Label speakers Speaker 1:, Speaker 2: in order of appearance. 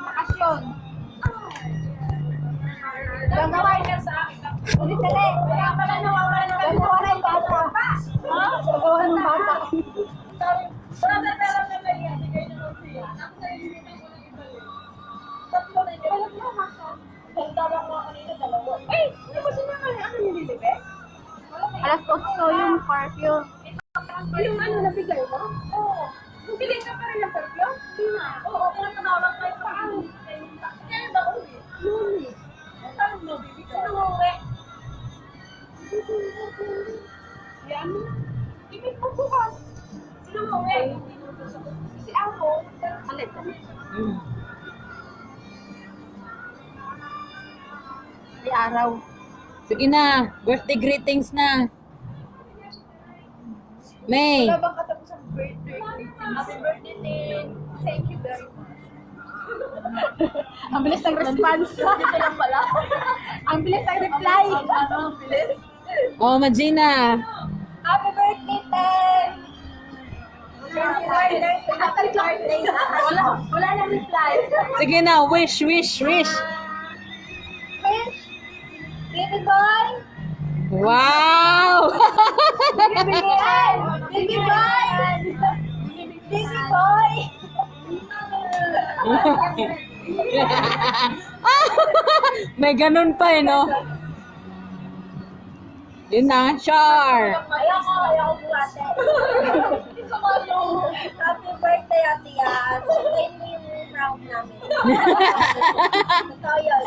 Speaker 1: Bakasyon. Gagawin ka sa akin. Ulit na rin. Kaya pala nawawala ng bata. Ha? Gagawa ng bata. Wala na talang na lang yan. Hindi kayo naman siya. Ako sa hindi na ko ng iba yun. Tatlo na yun. Alam mo, Masa. Tanda ko kanina dalawa. Ay! Hindi mo sinakali. Ano nililibe?
Speaker 2: Alas 8 yung curfew.
Speaker 1: Yung ano, nabigay mo? Oo. Bili ka pa rin ng perpyo? Hindi na. Oo, kung tumawag kayo pa. Kaya ba uwi? Luni. Saan mo bibigay? Sino mo uwi? Yan. Ibig mo bukas. Sino mo uwi? Si ako. Alit.
Speaker 2: May araw.
Speaker 3: Sige na, birthday greetings na. May.
Speaker 1: Wala bang katapos ang birthday? Happy birthday, Tin. Thank you very much.
Speaker 2: Ang bilis ng response.
Speaker 1: Dito lang pala.
Speaker 2: Ang bilis ng reply.
Speaker 1: Ano, ang bilis?
Speaker 3: Oh, Magina.
Speaker 1: Happy birthday, Tin! Happy birthday. Wala nang reply.
Speaker 3: Sige na, wish.
Speaker 1: Wish! Baby boy!
Speaker 3: Wow!
Speaker 1: Baby boy! Baby boy! Baby boy!
Speaker 3: May ganun pa eh, no? Yun na, Char.
Speaker 1: Ayoko buhate. Happy birthday, Ate Yan. Sabihin mo yung round namin. Totoo yun.